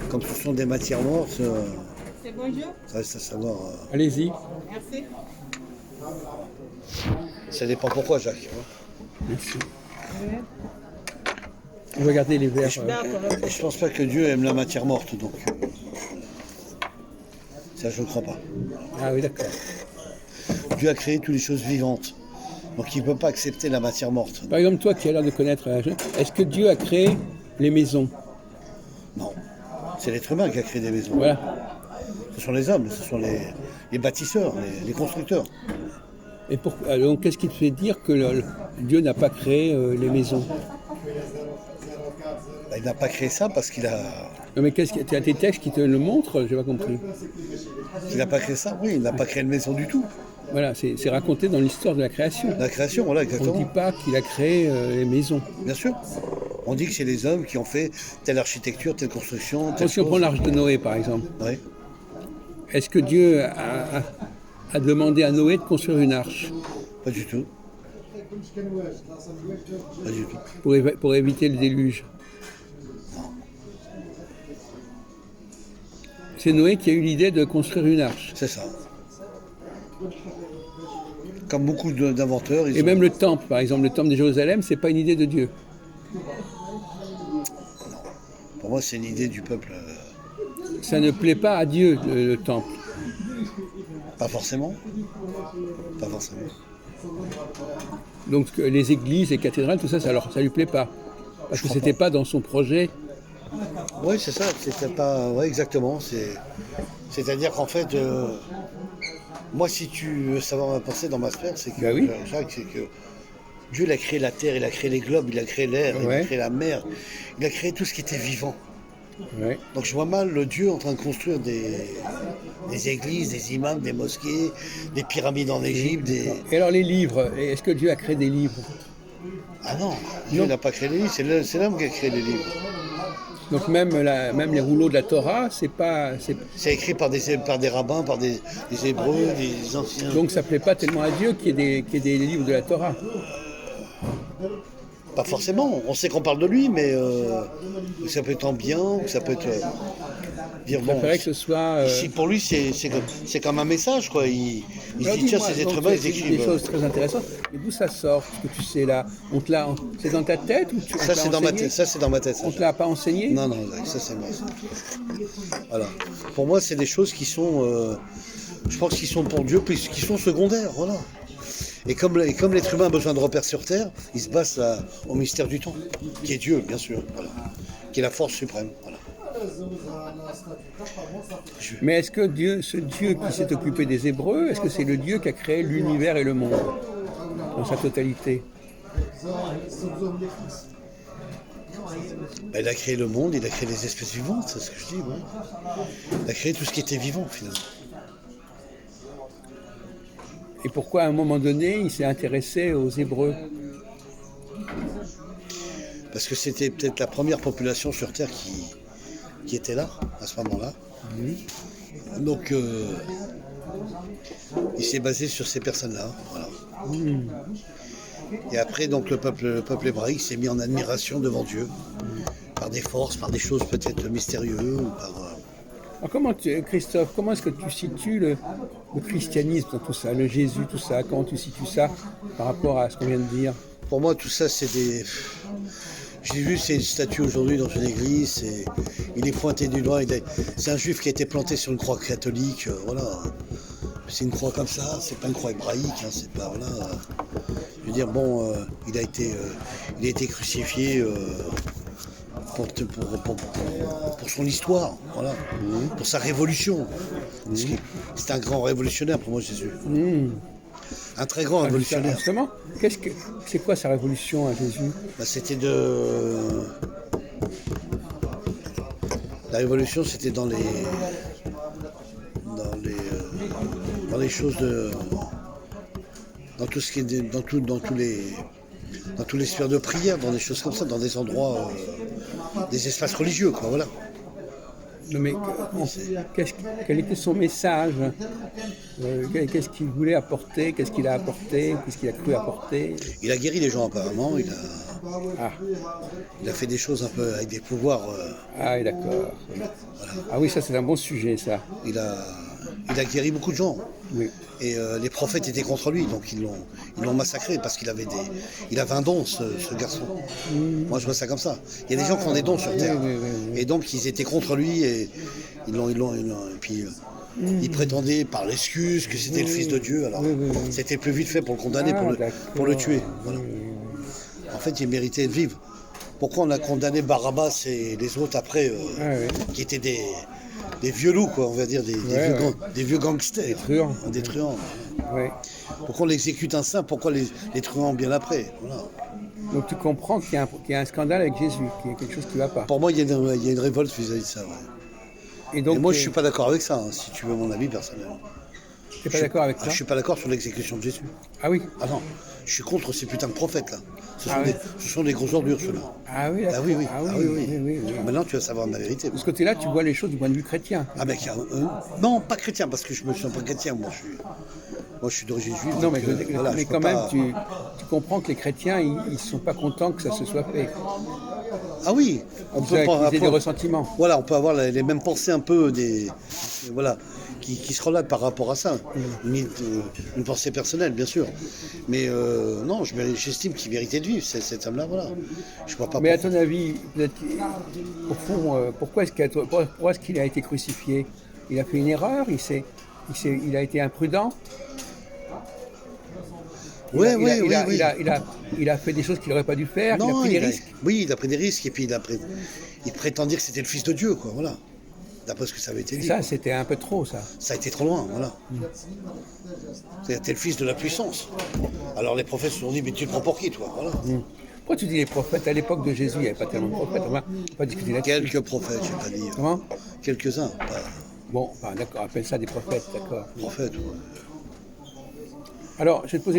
Comme ce sont des matières mortes, C'est bonjour. ça reste à savoir. Allez-y. Merci. Ça dépend pourquoi, Jacques. Merci. On va garder les verres. Et je pense pas que Dieu aime la matière morte, donc. Ça, je ne crois pas. Ah oui, d'accord. Dieu a créé toutes les choses vivantes. Donc il ne peut pas accepter la matière morte. Par exemple, toi qui as l'air de connaître, est-ce que Dieu a créé les maisons? Non. C'est l'être humain qui a créé des maisons. Voilà. Ce sont les hommes, ce sont les bâtisseurs, les constructeurs. Et donc, qu'est-ce qui te fait dire que Dieu n'a pas créé les maisons? Ben, il n'a pas créé ça parce qu'il a. Non, mais tu as tes textes qui te le montrent? J'ai pas compris. Il n'a pas créé ça? Oui, il n'a pas créé une maison du tout. Voilà, c'est raconté dans l'histoire de la création. La création, voilà, On exactement. ne dit pas qu'il a créé les maisons. Bien sûr. On dit que c'est les hommes qui ont fait telle architecture, telle construction, telle Si on prend chose. l'arche de Noé, par exemple, Oui. est-ce que Dieu a demandé à Noé de construire une arche Pas du tout. Pas du tout. pour éviter le déluge? C'est Noé qui a eu l'idée de construire une arche. C'est ça. Comme beaucoup d'inventeurs, ils Et ont... même le temple, par exemple, le temple de Jérusalem, c'est pas une idée de Dieu. Pour moi, c'est une idée du peuple. Ça ne plaît pas à Dieu, le temple. Pas forcément. Pas forcément. Donc les églises, les cathédrales, tout ça, ça lui plaît pas. Parce que crois c'était pas dans son projet. Oui, c'est ça. C'était pas. Oui, exactement. C'est-à-dire qu'en fait, moi, si tu veux savoir ma pensée dans ma sphère, c'est que Ben oui. Jacques, c'est que Dieu, il a créé la terre, il a créé les globes, il a créé l'air, il a Ouais. créé la mer, il a créé tout ce qui était vivant. Ouais. Donc je vois mal le Dieu en train de construire des églises, des imams, des mosquées, des pyramides en Égypte. Et alors les livres, est-ce que Dieu a créé des livres? Ah non, Dieu n'a pas créé les livres, c'est l'homme qui a créé les livres. Donc même les rouleaux de la Torah, c'est C'est écrit par des rabbins, par des Hébreux, des anciens. donc ça plaît pas tellement à Dieu qu'il y ait des livres de la Torah. Pas forcément, on sait qu'on parle de lui, mais ça peut être en bien, ou ça peut être... dire Je bon, préférais que ce soit. ici pour lui c'est comme un message, quoi. Il se dit tiens, ces êtres humains, ils C'est écrivent... des choses très intéressantes. Mais d'où ça sort, ce que tu sais là? C'est dans ta tête ou on te Ça l'a c'est dans ma enseigné? tête, ça c'est dans ma tête. ça. On te l'a pas enseigné? Non, ça c'est moi. Voilà. Pour moi, c'est des choses qui sont, je pense qu'ils sont pour Dieu, puis qui sont secondaires, voilà. Et comme l'être humain a besoin de repères sur Terre, il se base au mystère du temps, qui est Dieu, bien sûr, voilà. Qui est la force suprême, voilà. Mais est-ce que ce Dieu qui s'est occupé des Hébreux, est-ce que c'est le Dieu qui a créé l'univers et le monde dans sa totalité? Ben, il a créé le monde, il a créé les espèces vivantes, c'est ce que je dis, ouais. Il a créé tout ce qui était vivant, finalement. Et pourquoi à un moment donné il s'est intéressé aux Hébreux? Parce que c'était peut-être la première population sur Terre qui était là, à ce moment-là. Donc, il s'est basé sur ces personnes-là, voilà. Et après, donc, le peuple hébraïque s'est mis en admiration devant Dieu, par des forces, par des choses peut-être mystérieuses, ou par... Alors Christophe, comment est-ce que tu situes le christianisme dans tout ça, le Jésus, tout ça? Comment tu situes ça par rapport à ce qu'on vient de dire? Pour moi, tout ça, c'est des... J'ai vu ces statues aujourd'hui dans une église, il est pointé du doigt, c'est un juif qui a été planté sur une croix catholique, voilà. C'est une croix comme ça, c'est pas une croix hébraïque, hein, c'est pas, voilà. Je veux dire, bon, il a été crucifié pour son histoire, voilà, pour sa révolution. C'est un grand révolutionnaire pour moi, Jésus. Un très grand révolutionnaire. Justement, c'est quoi sa révolution à Jésus? Bah, c'était la révolution, c'était dans les choses dans tout ce qui est dans tous les sphères de prière, dans des choses comme ça, dans des endroits, des espaces religieux, quoi, voilà. Non, mais quel était son message? Qu'est-ce qu'il voulait apporter? Qu'est-ce qu'il a apporté? Qu'est-ce qu'il a cru apporter? Il a guéri les gens apparemment, Ah, il a fait des choses un peu avec des pouvoirs. ah oui, d'accord. Ah oui, ça c'est un bon sujet, ça. Il a guéri beaucoup de gens. Oui. Et les prophètes étaient contre lui, donc ils l'ont massacré parce qu'il avait un don, ce garçon. Moi, je vois ça comme ça. Il y a des gens qui ont des dons sur Terre. Oui. Et donc, ils étaient contre lui et et puis, ils prétendaient par l'excuse que c'était le Fils de Dieu. Alors, c'était plus vite fait pour le condamner, pour le tuer. Voilà. En fait, il méritait de vivre. Pourquoi on a condamné Barabbas et les autres après, qui étaient des vieux loups, quoi, on va dire, des vieux gangsters. Des truands. Des truands. Ouais. Pourquoi on exécute un saint? Pourquoi les truands bien après? Voilà. Donc tu comprends qu'il y a un scandale avec Jésus, qu'il y a quelque chose qui ne va pas. Pour moi, il y a une révolte vis-à-vis de ça. Ouais. Et donc, moi, je suis pas d'accord avec ça, hein, si tu veux mon avis personnel. Tu n'es pas d'accord avec ça? Je suis pas d'accord sur l'exécution de Jésus. Ah oui. Ah non, je suis contre ces putains de prophètes là. Ah Ce sont des grosses ordures ceux-là. Ah oui, Ah oui, oui. Ah Ah oui. Maintenant, tu vas savoir ma vérité. De ce côté-là, tu vois les choses du point de vue chrétien. Ah ben, non, pas chrétien, parce que je me sens pas chrétien, moi. Je suis d'origine juive. Non, donc, mais, voilà, mais quand même, tu comprends que les chrétiens, ils ne sont pas contents que ça se soit fait. Ah oui, on peut Ils aient des ressentiments. Voilà, on peut avoir les mêmes pensées un peu voilà, qui se relatent par rapport à ça. Une pensée personnelle, bien sûr. Mais non, j'estime qu'il méritait de vivre, cet homme-là, voilà. Je vois pas. Mais à ton avis, peut-être, au fond, pourquoi est-ce qu'il a été crucifié? Il a fait une erreur? Il a été imprudent? Oui. Il a fait des choses qu'il n'aurait pas dû faire, il a Non, pris des risques. Oui, il a pris des risques et puis il prétend dire que c'était le Fils de Dieu, quoi, voilà. D'après ce que ça avait été Et dit. ça, c'était un peu trop, ça. Ça a été trop loin, voilà. C'était le Fils de la puissance. Alors les prophètes se sont dit, mais tu te prends pour qui, toi, voilà. Pourquoi tu dis les prophètes? À l'époque de Jésus, il n'y avait pas tellement de prophètes. On va pas discuter là-dessus. Quelques prophètes, je vais pas dire. Comment? Quelques-uns, pas Bon, d'accord, appelle ça des prophètes, d'accord. prophètes. Alors, je vais te poser